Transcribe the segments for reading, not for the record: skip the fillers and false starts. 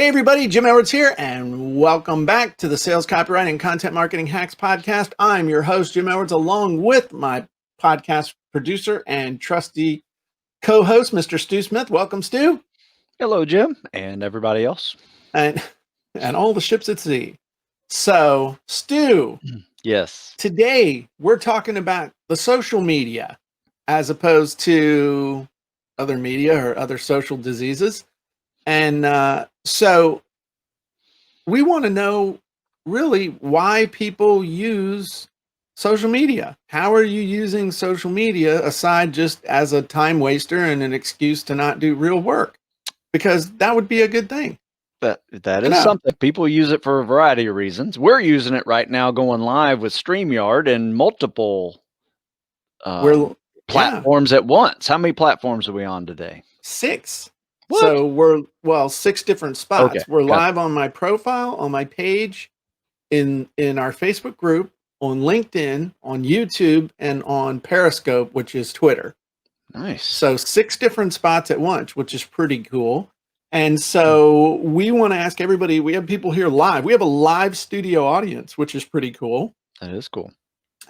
Hey everybody, Jim Edwards here, and welcome back to the Sales Copywriting and Content Marketing Hacks podcast. I'm your host, Jim Edwards, along with my podcast producer and trusty co-host, Mr. Stu Smith. Welcome, Stu. Hello, Jim, and everybody else. And all the ships at sea. So, Stu. Yes. Today, we're talking about the social media as opposed to other media or other social diseases. And so we want to know really why people use social media. How are you using social media aside just as a time waster and an excuse to not do real work? Because that would be a good thing. That is something. People use it for a variety of reasons. We're using it right now going live with StreamYard and multiple platforms at once. How many platforms are we on today? 6. What? So we're 6 different spots. Okay, we're live on my profile, on my page, in our Facebook group, on LinkedIn, on YouTube, and on Periscope, which is Twitter. Nice. So 6 different spots at once, which is pretty cool. And so we want to ask everybody, we have people here live. We have a live studio audience, which is pretty cool. That is cool.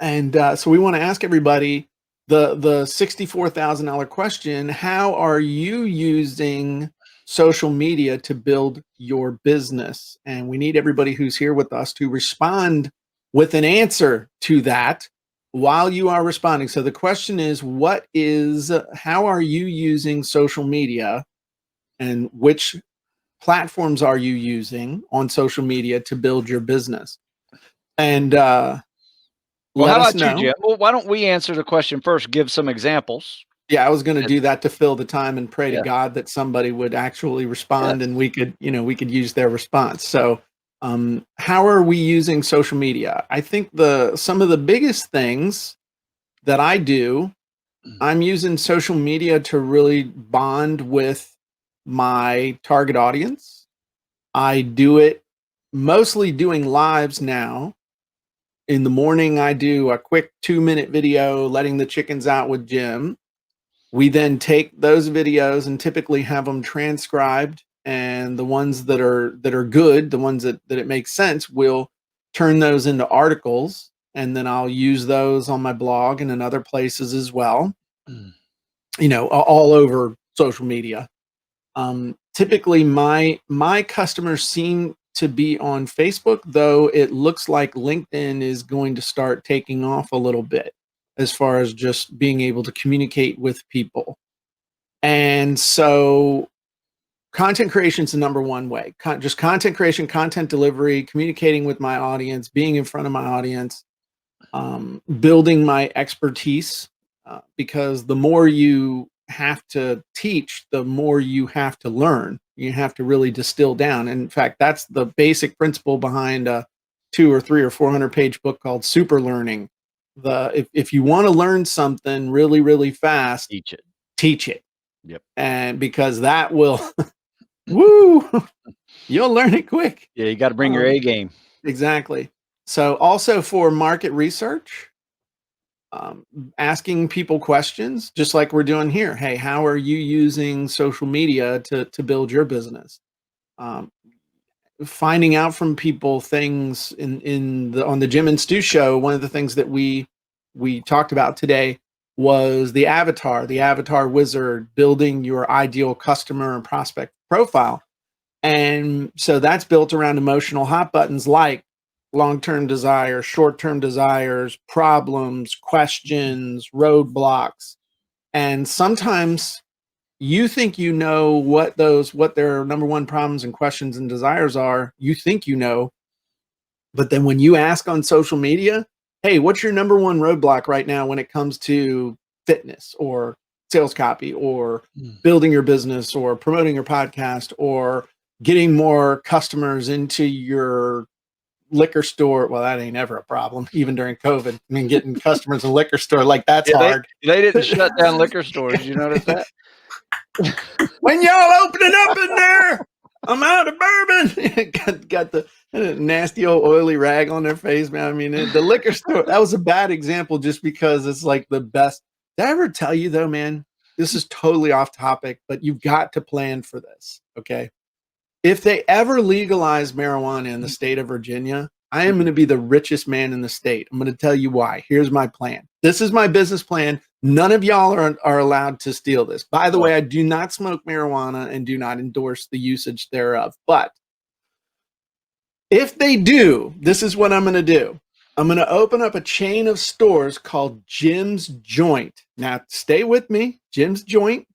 And so we want to ask everybody the $64,000 question: how are you using social media to build your business? And we need everybody who's here with us to respond with an answer to that while you are responding. So the question is, how are you using social media, and which platforms are you using on social media to build your business? And well, how about you, Jim? Well, why don't we answer the question first? Give some examples. Yeah, I was going to do that to fill the time and pray to God that somebody would actually respond, and we could use their response. So, how are we using social media? I think some of the biggest things that I do, I'm using social media to really bond with my target audience. I do it mostly doing lives now. In the morning, I do a quick 2-minute video letting the chickens out with Jim. We then take those videos and typically have them transcribed, and the ones that are good, the ones that it makes sense, we'll turn those into articles, and then I'll use those on my blog and in other places as well. All over social media. Typically my customers seem to be on Facebook, though it looks like LinkedIn is going to start taking off a little bit as far as just being able to communicate with people. And so content creation is the number one way. Just content creation, content delivery, communicating with my audience, being in front of my audience, building my expertise, because the more you have to teach, the more you have to learn. You have to really distill down. And in fact, that's the basic principle behind a 200 or 300 or 400 page book called Super Learning. If you want to learn something really, really fast, teach it. Yep. And because that will, you'll learn it quick. Yeah, you got to bring your A game. Exactly. So also for market research, asking people questions, just like we're doing here. Hey, how are you using social media to build your business? Finding out from people things on the Jim and Stu show. One of the things that we talked about today was the avatar wizard, building your ideal customer and prospect profile. And so that's built around emotional hot buttons like long-term desires, short-term desires, problems, questions, roadblocks. And sometimes you think you know what their number one problems and questions and desires are. You think you know, but then when you ask on social media, hey, what's your number one roadblock right now when it comes to fitness or sales copy or building your business or promoting your podcast or getting more customers into your liquor store? Well, that ain't ever a problem, even during COVID. I mean, getting customers in a liquor store, like that's hard. They didn't shut down liquor stores. You notice that? When y'all opening up in there, I'm out of bourbon. got the nasty old oily rag on their face, man. I mean, the liquor store, that was a bad example just because it's like the best. Did I ever tell you though, man, this is totally off topic, but you've got to plan for this, okay? If they ever legalize marijuana in the state of Virginia, I am going to be the richest man in the state. I'm going to tell you why. Here's my plan. This is my business plan. None of y'all are allowed to steal this. By the way, I do not smoke marijuana and do not endorse the usage thereof. But if they do, this is what I'm going to do. I'm going to open up a chain of stores called Jim's Joint. Now, stay with me. Jim's Joint.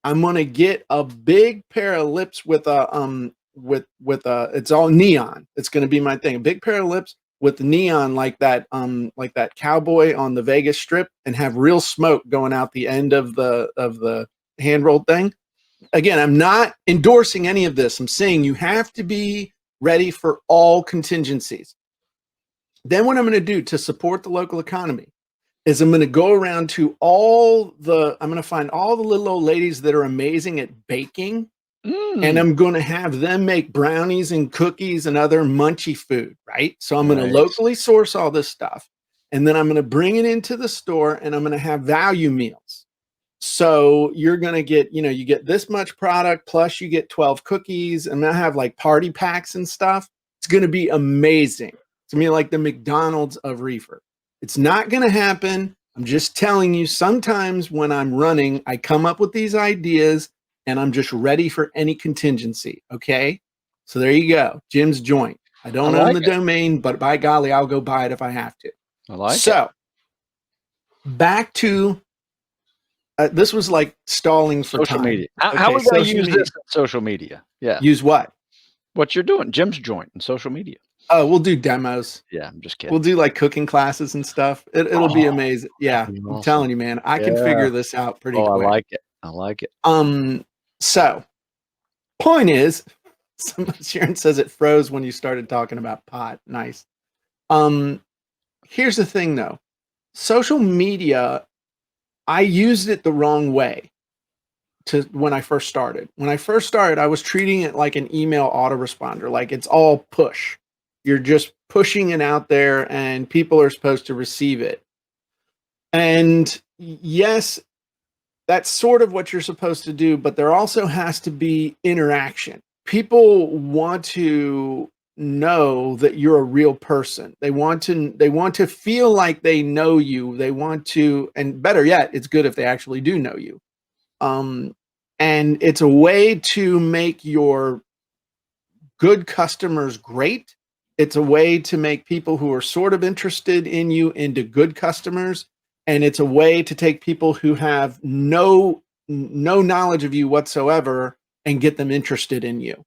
I'm going to get a big pair of lips with a it's all neon. It's going to be my thing. A big pair of lips with neon like that cowboy on the Vegas Strip, and have real smoke going out the end of the hand rolled thing. Again, I'm not endorsing any of this. I'm saying you have to be ready for all contingencies. Then what I'm going to do to support the local economy is I'm going to go around to I'm going to find all the little old ladies that are amazing at baking, and I'm going to have them make brownies and cookies and other munchy food, right? So I'm going to locally source all this stuff, and then I'm going to bring it into the store, and I'm going to have value meals. So you're going to get, you get this much product, plus you get 12 cookies, and I have like party packs and stuff. It's going to be amazing. It's going to be like the McDonald's of reefer. It's not going to happen. I'm just telling you, sometimes when I'm running, I come up with these ideas and I'm just ready for any contingency. Okay. So there you go. Jim's Joint. I don't own the domain, but by golly, I'll go buy it if I have to. I like it. So back to, this was like stalling for social time. media. How are we going to use this on social media? Yeah. Use what? What you're doing. Jim's Joint and social media. Oh, we'll do demos. Yeah, I'm just kidding. We'll do like cooking classes and stuff. It'll be amazing. Yeah, awesome. I'm telling you, man. I can figure this out pretty quick. I like it. I like it. So, point is, Sharon says it froze when you started talking about pot. Nice. Here's the thing, though. Social media, I used it the wrong way when I first started. When I first started, I was treating it like an email autoresponder, like it's all push. You're just pushing it out there and people are supposed to receive it. And yes, that's sort of what you're supposed to do, but there also has to be interaction. People want to know that you're a real person. They want to feel like they know you. They want to, and better yet, it's good if they actually do know you. And it's a way to make your good customers great. It's a way to make people who are sort of interested in you into good customers. And it's a way to take people who have no knowledge of you whatsoever and get them interested in you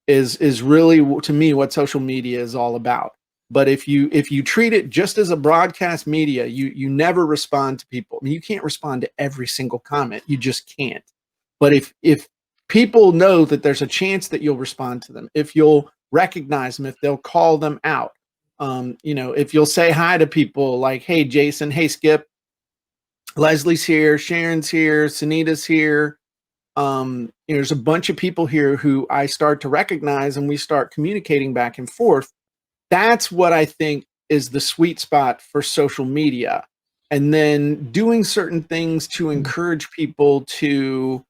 is really, to me, what social media is all about. But if you treat it just as a broadcast media, you never respond to people. I mean, you can't respond to every single comment. You just can't. But if people know that there's a chance that you'll respond to them, if you'll recognize them, if they'll call them out, if you'll say hi to people like, hey, Jason, hey, Skip, Leslie's here, Sharon's here, Sunita's here. There's a bunch of people here who I start to recognize and we start communicating back and forth. That's what I think is the sweet spot for social media. And then doing certain things to encourage people to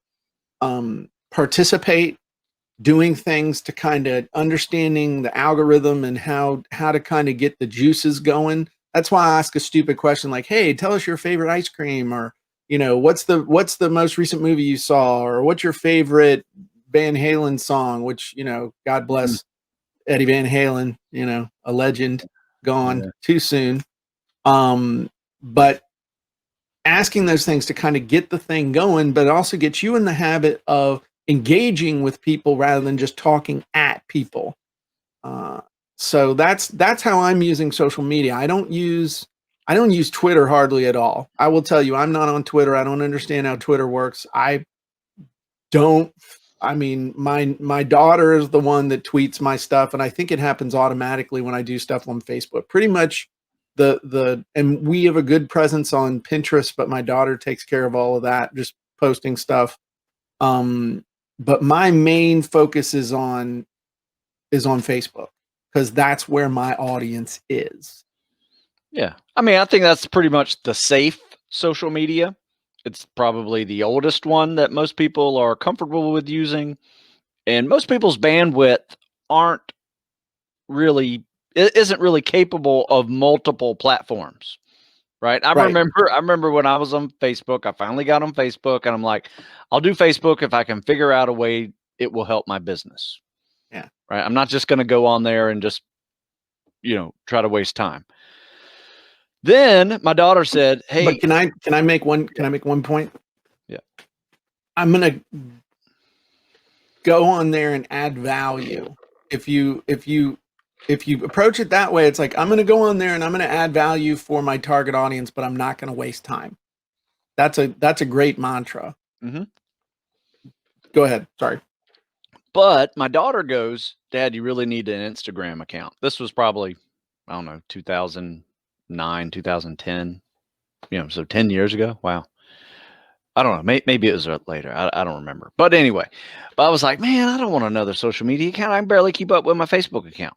participate, doing things to kind of understanding the algorithm and how to kind of get the juices going. That's why I ask a stupid question like, hey, tell us your favorite ice cream, or, what's the most recent movie you saw, or what's your favorite Van Halen song, which, God bless Eddie Van Halen, a legend, gone too soon. But asking those things to kind of get the thing going, but also get you in the habit of engaging with people rather than just talking at people. So that's how I'm using social media. I don't use Twitter hardly at all. I will tell you, I'm not on Twitter. I don't understand how Twitter works. My daughter is the one that tweets my stuff, and I think it happens automatically when I do stuff on Facebook. Pretty much and we have a good presence on Pinterest, but my daughter takes care of all of that, just posting stuff. But my main focus is on Facebook, because that's where my audience is. Yeah. I mean, I think that's pretty much the safe social media. It's probably the oldest one that most people are comfortable with using. And most people's bandwidth isn't really capable of multiple platforms. Right. I remember when I was on Facebook, I finally got on Facebook and I'm like, I'll do Facebook if I can figure out a way it will help my business. Yeah. Right. I'm not just going to go on there and just, try to waste time. Then my daughter said, "Hey, but can I make one point? Yeah. I'm going to go on there and add value. If you approach it that way, it's like, I'm going to go on there and I'm going to add value for my target audience, but I'm not going to waste time. That's a great mantra. Mm-hmm. Go ahead. Sorry. But my daughter goes, Dad, you really need an Instagram account. This was probably, I don't know, 2009, 2010, so 10 years ago. Wow. I don't know. Maybe it was later. I don't remember. But anyway, I was like, man, I don't want another social media account. I can barely keep up with my Facebook account.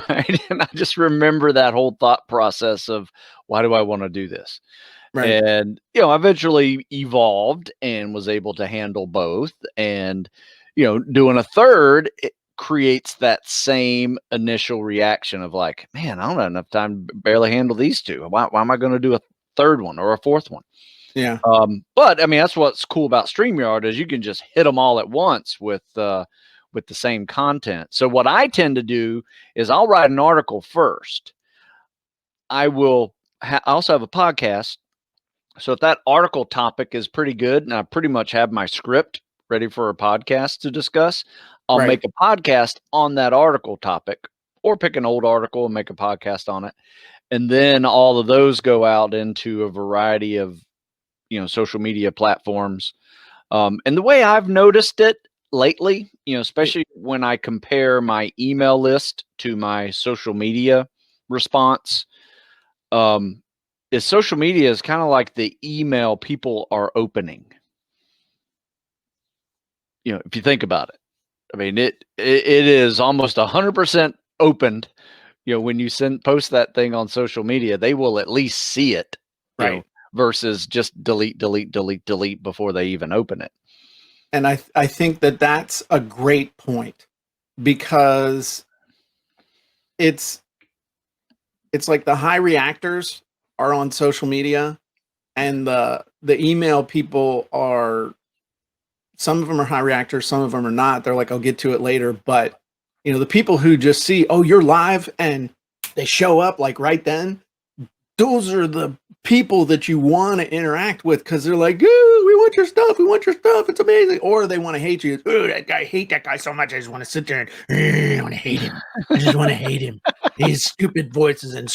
Right. And I just remember that whole thought process of, why do I want to do this? Right. And, I eventually evolved and was able to handle both. And, doing a third, it creates that same initial reaction of like, man, I don't have enough time to barely handle these two. Why am I going to do a third one or a fourth one? Yeah. But I mean, that's what's cool about StreamYard is you can just hit them all at once with the same content. So what I tend to do is I'll write an article first. I will I also have a podcast. So if that article topic is pretty good and I pretty much have my script ready for a podcast to discuss, I'll make a podcast on that article topic or pick an old article and make a podcast on it. And then all of those go out into a variety of, social media platforms. And the way I've noticed it lately, especially when I compare my email list to my social media response, is social media is kind of like the email people are opening. If you think about it, I mean, it is almost 100% opened. When you post that thing on social media, they will at least see it, right? Versus just delete before they even open it. And I think that's a great point, because it's like the high reactors are on social media, and the email people are, some of them are high reactors, some of them are not. They're like, I'll get to it later. But the people who just see, oh, you're live, and they show up like right then, those are the people that you want to interact with, because they're like, ooh, we want your stuff, it's amazing. Or they want to hate you. Oh, I hate that guy so much, I just want to sit there and I want to hate him. I just want to hate him. His stupid voices and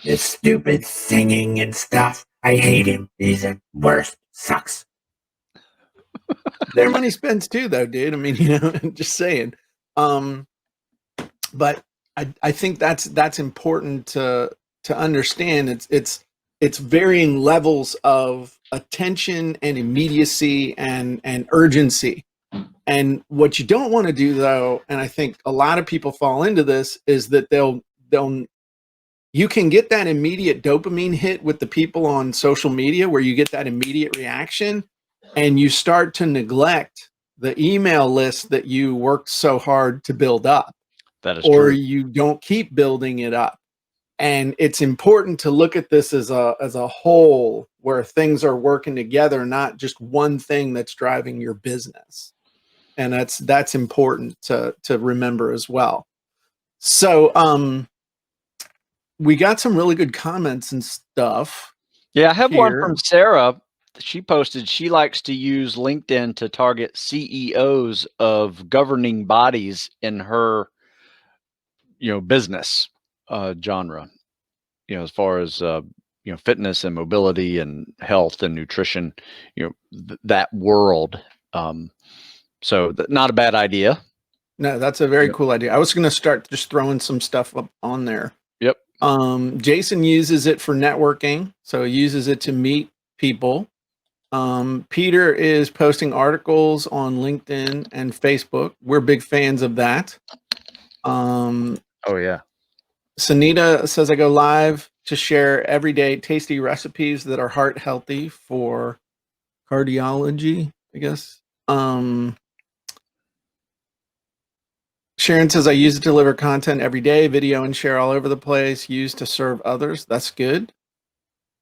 his stupid singing and stuff. I hate him. He's the worst. Sucks. Their money spends too, though, dude. I mean, just saying. But I think that's important to understand. It's varying levels of attention and immediacy and urgency. And what you don't want to do, though, and I think a lot of people fall into this, is that you can get that immediate dopamine hit with the people on social media, where you get that immediate reaction, and you start to neglect the email list that you worked so hard to build up. That is true. Or true. You don't keep building it up. And it's important to look at this as a whole, where things are working together, not just one thing that's driving your business. And that's important to remember as well. So we got some really good comments and stuff. Yeah, I have one from Sarah. She posted she likes to use LinkedIn to target CEOs of governing bodies in her business genre, as far as fitness and mobility and health and nutrition, that world. So not a bad idea. No, that's a very cool idea. I was going to start just throwing some stuff up on there. Yep. Jason uses it for networking, so he uses it to meet people. Peter is posting articles on LinkedIn and Facebook. We're big fans of that. Oh yeah. Sanita says, I go live to share everyday tasty recipes that are heart healthy for cardiology, I guess. Sharon says, I use it to deliver content every day, video and share all over the place, used to serve others. That's good.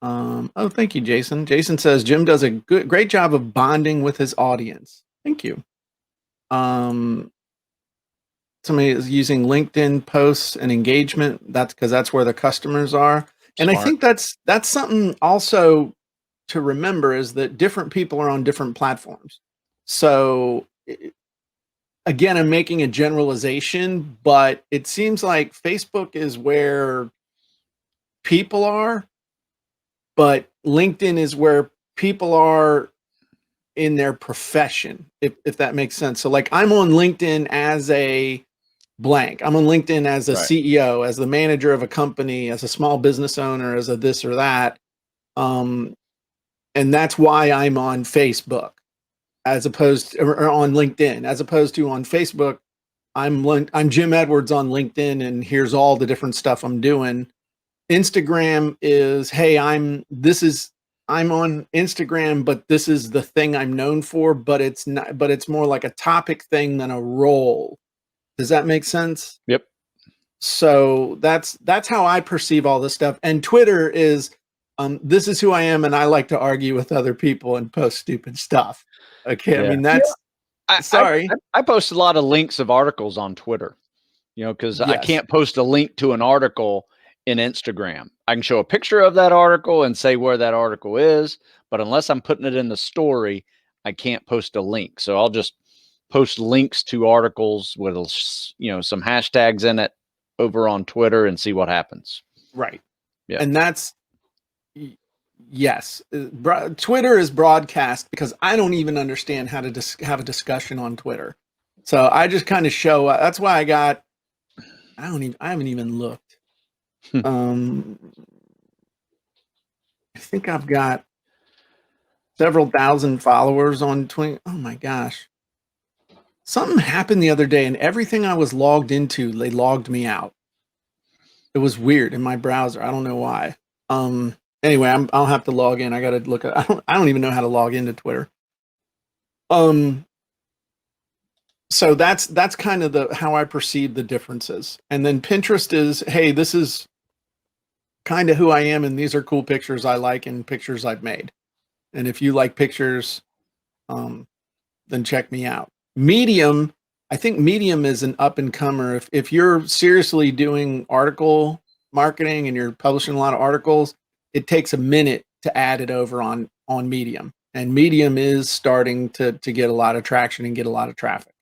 Oh, thank you, Jason. Jason says, Jim does a great job of bonding with his audience. Thank you. Somebody is using LinkedIn posts and engagement. That's because that's where the customers are. And Smart. I think that's something also to remember, is that different people are on different platforms. So again, I'm making a generalization, but it seems like Facebook is where people are, but LinkedIn is where people are in their profession, if that makes sense. So like, I'm on LinkedIn as a blank. I'm on LinkedIn as a Right. CEO, as the manager of a company, as a small business owner, as a this or that. And that's why I'm on Facebook, as opposed to, or on LinkedIn, as opposed to on Facebook. I'm Jim Edwards on LinkedIn, and here's all the different stuff I'm doing. Instagram is, hey, I'm on Instagram, but this is the thing I'm known for, but it's not, but it's more like a topic thing than a role. Does that make sense? Yep. So that's how I perceive all this stuff. And Twitter is, this is who I am, and I like to argue with other people and post stupid stuff. Okay, Yeah. I mean, that's sorry. I post a lot of links of articles on Twitter, because I Yes. can't post a link to an article in Instagram. I can show a picture of that article and say where that article is, but unless I'm putting it in the story, I can't post a link. So I'll just post links to articles with, some hashtags in it over on Twitter and see what happens. Right. Yeah. And that's, yes, Twitter is broadcast, because I don't even understand how to have a discussion on Twitter. So I just kind of show up. That's why I haven't even looked. I think I've got several thousand followers on Twitter. Oh my gosh. Something happened the other day, and everything I was logged into, they logged me out. It was weird in my browser. I don't know why. Anyway, I'll have to log in. I got to look at, I don't even know how to log into Twitter. So that's kind of how I perceive the differences. And then Pinterest is, hey, this is kind of who I am, and these are cool pictures I like and pictures I've made. And if you like pictures, then check me out. Medium, I think Medium is an up and comer. If you're seriously doing article marketing and you're publishing a lot of articles, it takes a minute to add it over on Medium. And Medium is starting to get a lot of traction and get a lot of traffic.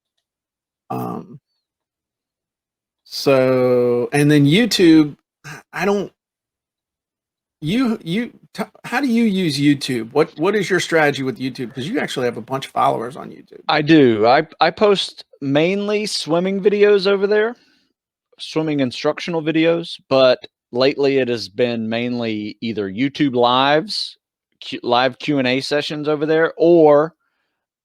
So, and then YouTube, how do you use YouTube? What is your strategy with YouTube? Because you actually have a bunch of followers on YouTube. I do. I post mainly swimming videos over there, swimming instructional videos, but lately it has been mainly either YouTube lives, live Q&A sessions over there, or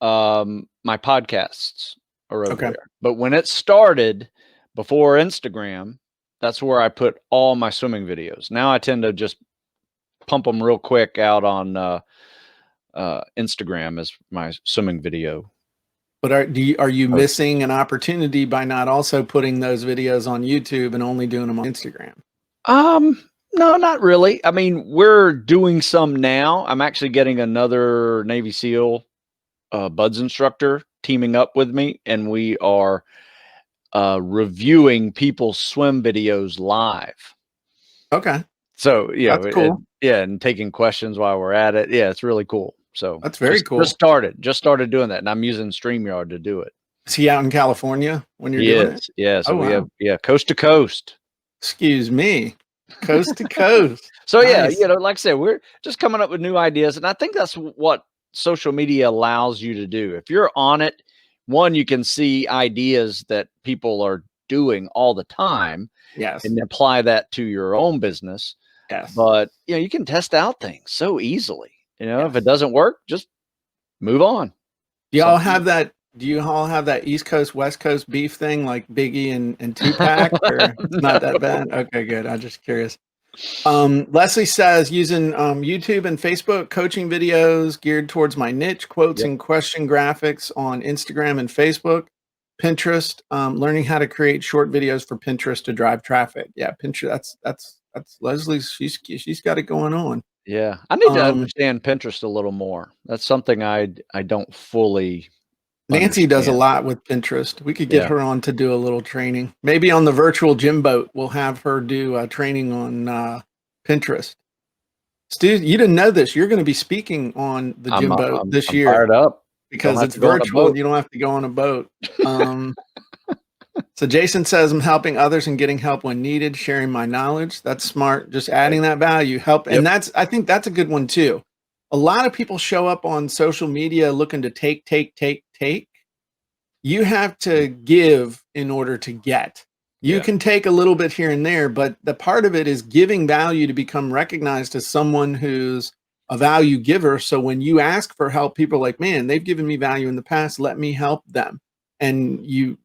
my podcasts are over there. But when it started before Instagram, that's where I put all my swimming videos. Now I tend to just pump them real quick out on Instagram as my swimming video. But are you missing an opportunity by not also putting those videos on YouTube and only doing them on Instagram? No, not really. I mean, we're doing some now. I'm actually getting another Navy SEAL BUD/S instructor teaming up with me, and we are reviewing people's swim videos live. Okay. So yeah, that's cool. And taking questions while we're at it. Yeah, it's really cool. So that's very cool. Just started doing that, and I'm using StreamYard to do it. Is he out in California when you're doing it? Yeah. So we have coast to coast. Excuse me, coast to coast. So nice. Yeah, like I said, we're just coming up with new ideas, and I think that's what social media allows you to do. If you're on it, one, you can see ideas that people are doing all the time. Yes. And apply that to your own business. Yes. But you can test out things so easily. If it doesn't work, just move on. Do you all have that East Coast, West Coast beef thing like Biggie and Tupac? Or it's not that bad? Okay, good. I'm just curious. Leslie says, using YouTube and Facebook coaching videos geared towards my niche, quotes and question graphics on Instagram and Facebook. Pinterest, learning how to create short videos for Pinterest to drive traffic. Yeah, Pinterest. That's Leslie. She's got it going on. Yeah, I need to Um, understand Pinterest a little more. That's something I don't fully Nancy does a understand. lot with Pinterest. We could get Yeah. her on to do a little training. Maybe on the virtual gym boat, we'll have her do a training on Pinterest. Stu, you didn't know this. You're going to be speaking on the gym boat this I'm year fired up. because it's virtual. You don't have to go on a boat. So Jason says, I'm helping others and getting help when needed, sharing my knowledge. That's smart. Just adding that value, help. Yep. And I think that's a good one too. A lot of people show up on social media looking to take. You have to give in order to get. You can take a little bit here and there, but the part of it is giving value to become recognized as someone who's a value giver. So when you ask for help, people are like, man, they've given me value in the past. Let me help them. And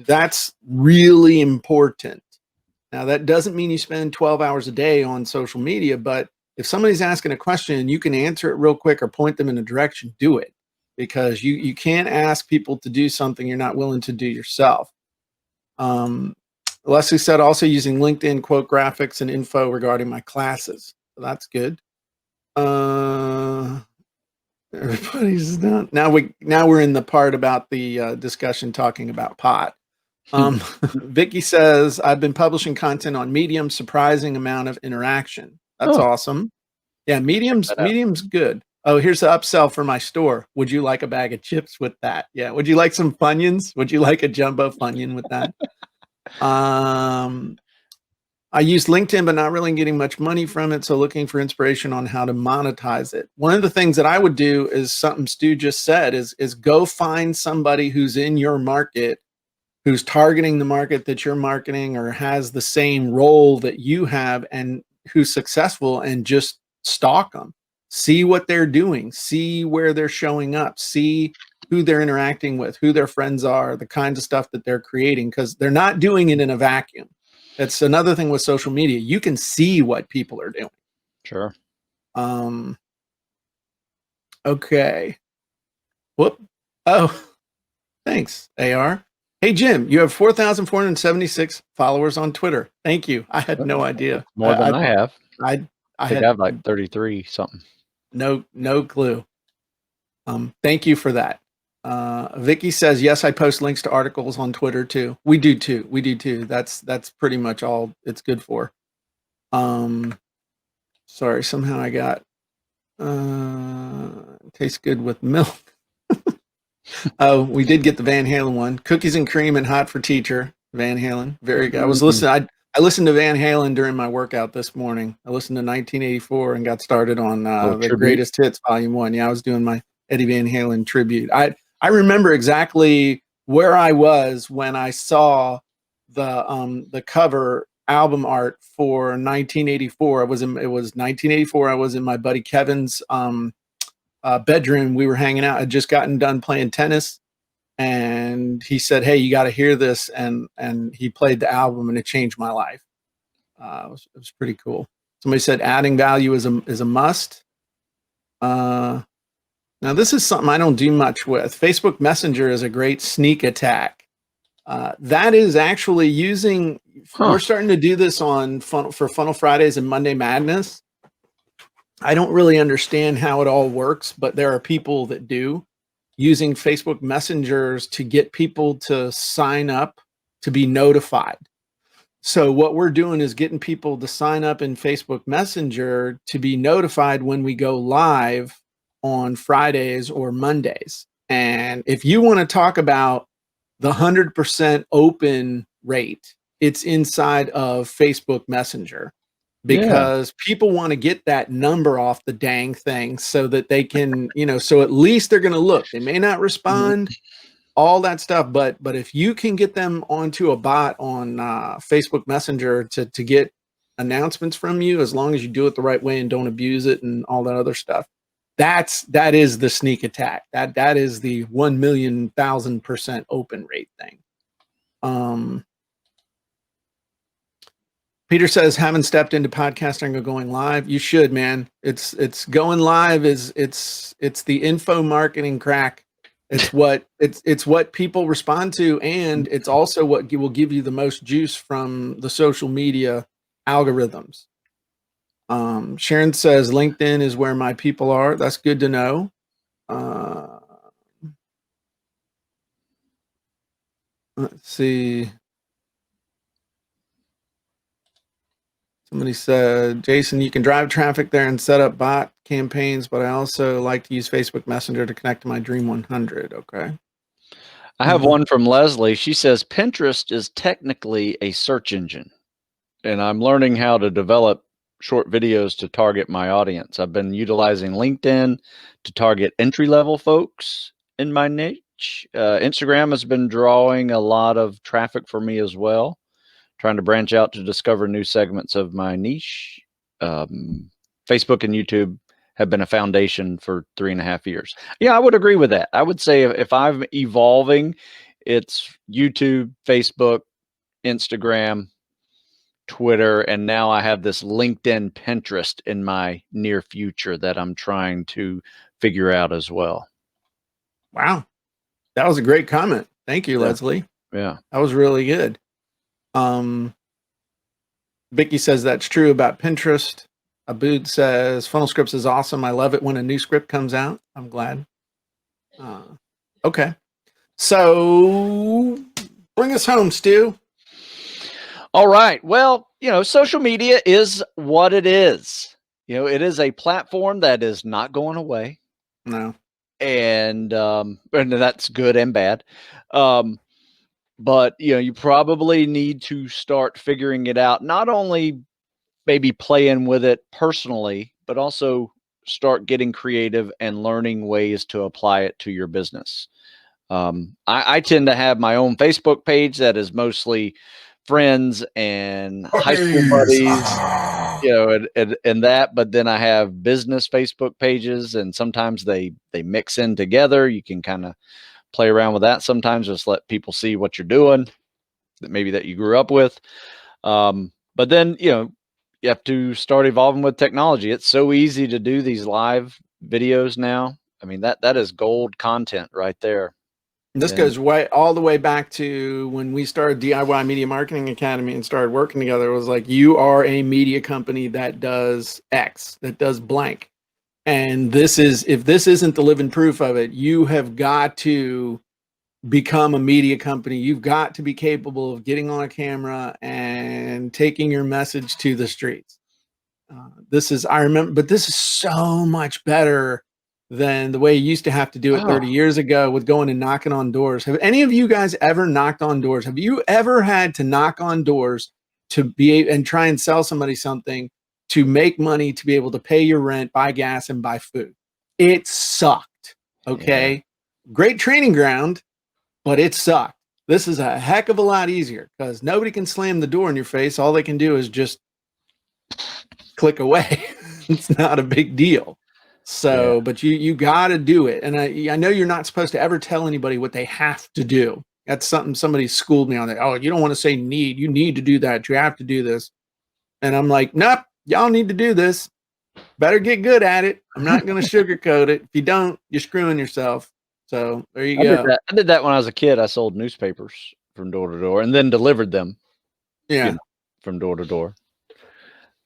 that's really important. Now, that doesn't mean you spend 12 hours a day on social media, but if somebody's asking a question and you can answer it real quick or point them in a direction, do it, because you can't ask people to do something you're not willing to do yourself. Leslie said, also using LinkedIn quote graphics and info regarding my classes. So that's good. Everybody's done. Now we're in the part about the discussion talking about pot. Vicky says, I've been publishing content on Medium, surprising amount of interaction. That's awesome. Yeah, Medium's good. Oh, here's the upsell for my store. Would you like a bag of chips with that? Yeah. Would you like some Funyuns? Would you like a jumbo Funyun with that? I use LinkedIn, but not really getting much money from it. So looking for inspiration on how to monetize it. One of the things that I would do is something Stu just said is go find somebody who's in your market, who's targeting the market that you're marketing or has the same role that you have and who's successful, and just stalk them, see what they're doing, see where they're showing up, see who they're interacting with, who their friends are, the kinds of stuff that they're creating, because they're not doing it in a vacuum. That's another thing with social media. You can see what people are doing. Sure. Okay. Whoop. Oh, thanks, AR. Hey, Jim, you have 4,476 followers on Twitter. Thank you. I had no idea. More than I have. I think I have like 33 something. No clue. Thank you for that. Vicky says, yes, I post links to articles on Twitter too. We do too. That's pretty much all it's good for. Sorry, somehow I got tastes good with milk. Oh, we did get the Van Halen one. Cookies and cream and hot for teacher. Van Halen. Very good. I was listening. I listened to Van Halen during my workout this morning. I listened to 1984 and got started on the Greatest Hits Volume 1. Yeah, I was doing my Eddie Van Halen tribute. I remember exactly where I was when I saw the cover album art for 1984. It was 1984. I was in my buddy Kevin's bedroom. We were hanging out. I'd just gotten done playing tennis, and he said, hey, you got to hear this. And he played the album, and it changed my life. It was pretty cool. Somebody said adding value is a must. Now this is something I don't do much with. Facebook Messenger is a great sneak attack. That is actually using, we're starting to do this for Funnel Fridays and Monday Madness. I don't really understand how it all works, but there are people that do, using Facebook Messengers to get people to sign up to be notified. So what we're doing is getting people to sign up in Facebook Messenger to be notified when we go live on Fridays or Mondays. And if you want to talk about the 100% open rate, it's inside of Facebook Messenger, because people want to get that number off the dang thing so that they can, so at least they're going to look. They may not respond, all that stuff, but if you can get them onto a bot on Facebook Messenger to get announcements from you, as long as you do it the right way and don't abuse it and all that other stuff, that is the sneak attack. That is the 1,000,000% open rate thing. Peter says, haven't stepped into podcasting or going live. You should, man. It's going live it's the info marketing crack It's what people respond to, and it's also what will give you the most juice from the social media algorithms. Sharon says LinkedIn is where my people are. That's good to know. Let's see. Somebody said, Jason, you can drive traffic there and set up bot campaigns, but I also like to use Facebook Messenger to connect to my Dream 100. Okay. I have one from Leslie. She says Pinterest is technically a search engine, and I'm learning how to develop short videos to target my audience. I've been utilizing LinkedIn to target entry-level folks in my niche. Instagram has been drawing a lot of traffic for me as well, trying to branch out to discover new segments of my niche. Facebook and YouTube have been a foundation for 3.5 years. Yeah, I would agree with that. I would say if I'm evolving, it's YouTube, Facebook, Instagram, Twitter, and now I have this LinkedIn, Pinterest in my near future that I'm trying to figure out as well. Wow. That was a great comment. Thank you, Leslie. Yeah. That was really good. Vicky says that's true about Pinterest. Abood says Funnel Scripts is awesome. I love it when a new script comes out. I'm glad. Okay. So bring us home, Stu. All right. Well, social media is what it is. It is a platform that is not going away. No. And that's good and bad. But you probably need to start figuring it out, not only maybe playing with it personally, but also start getting creative and learning ways to apply it to your business. I tend to have my own Facebook page that is mostly friends and high school buddies, and that, but then I have business Facebook pages, and sometimes they mix in together. You can kind of play around with that sometimes, just let people see what you're doing, that you grew up with. But then, you have to start evolving with technology. It's so easy to do these live videos now. I mean, that is gold content right there. This goes all the way back to when we started DIY Media Marketing Academy and started working together. It was like, you are a media company that does X, that does blank. And if this isn't the living proof of it, you have got to become a media company. You've got to be capable of getting on a camera and taking your message to the streets. I remember, but this is so much better than the way you used to have to do it 30 years ago with going and knocking on doors. Have any of you guys ever knocked on doors? Have you ever had to knock on doors and try and sell somebody something to make money, to be able to pay your rent, buy gas, and buy food? It sucked. Okay. Yeah. Great training ground, but it sucked. This is a heck of a lot easier because nobody can slam the door in your face. All they can do is just click away. It's not a big deal. So, yeah. But you got to do it. And I know you're not supposed to ever tell anybody what they have to do. That's something somebody schooled me on that. Oh, you don't want to say need. You need to do that. You have to do this. And I'm like, nope, y'all need to do this. Better get good at it. I'm not going to sugarcoat it. If you don't, you're screwing yourself. So there you go. I did that when I was a kid. I sold newspapers from door to door and then delivered them. Yeah. From door to door.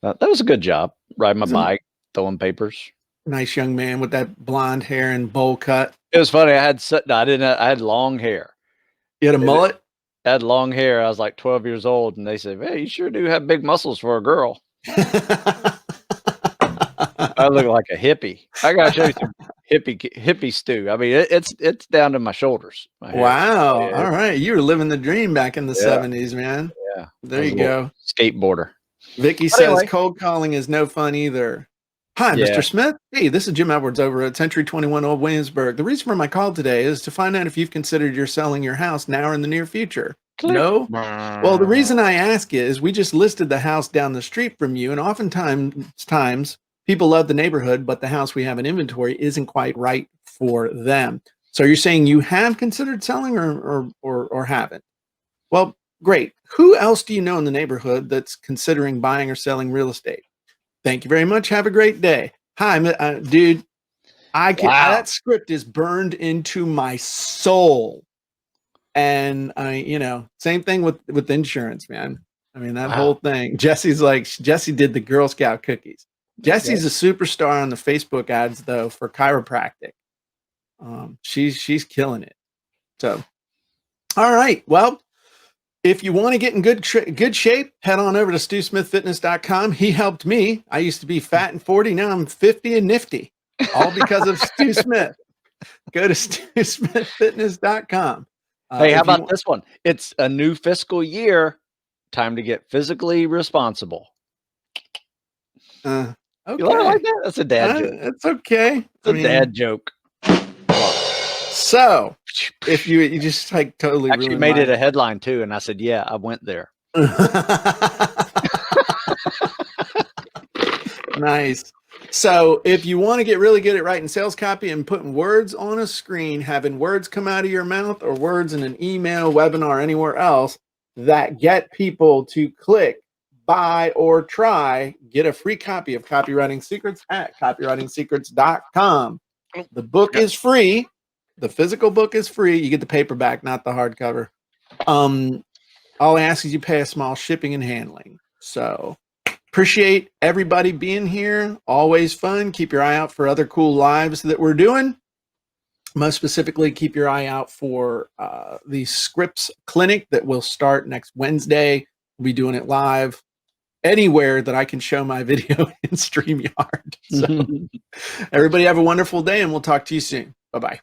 That was a good job. Riding my bike, throwing papers. Nice young man with that blonde hair and bowl cut. It was funny. I had long hair. You had a mullet? I had long hair. I was like 12 years old, and they said, "Hey, you sure do have big muscles for a girl." I look like a hippie. I gotta show you some hippie Stu. I mean, it's down to my shoulders. Wow. Yeah. All right. You were living the dream back in the 70s, man. Yeah. There you go. Skateboarder. Vicky says cold calling is no fun either. Hi, Mr. Smith. Hey, this is Jim Edwards over at Century 21 Old Williamsburg. The reason for my call today is to find out if you've considered your selling your house now or in the near future. No? Well, the reason I ask is we just listed the house down the street from you, and oftentimes people love the neighborhood, but the house we have in inventory isn't quite right for them. So you're saying you have considered selling or haven't? Well, great. Who else do you know in the neighborhood that's considering buying or selling real estate? Thank you very much. Have a great day. Hi, dude. That script is burned into my soul. And same thing with insurance, man. I mean, that whole thing. Jesse did the Girl Scout cookies. Jesse's a superstar on the Facebook ads though for chiropractic. She's killing it. So, all right. Well, if you want to get in good shape, head on over to StuSmithFitness.com. He helped me. I used to be fat and 40. Now I'm 50 and nifty, all because of Stu Smith. Go to StuSmithFitness.com. Hey, how about this one? It's a new fiscal year. Time to get physically responsible. Okay. You like that? That's a dad joke. It's okay. It's a dad joke. So, if you just like totally actually made it a headline too, and I said, "Yeah, I went there." Nice. So if you want to get really good at writing sales copy and putting words on a screen, having words come out of your mouth or words in an email, webinar, anywhere else that get people to click, buy, or try, get a free copy of Copywriting Secrets at copywritingsecrets.com. The book is free. The physical book is free. You get the paperback, not the hardcover. All I ask is you pay a small shipping and handling. So appreciate everybody being here. Always fun. Keep your eye out for other cool lives that we're doing. Most specifically, keep your eye out for the Scripts Clinic that will start next Wednesday. We'll be doing it live anywhere that I can show my video in StreamYard. So everybody have a wonderful day, and we'll talk to you soon. Bye-bye.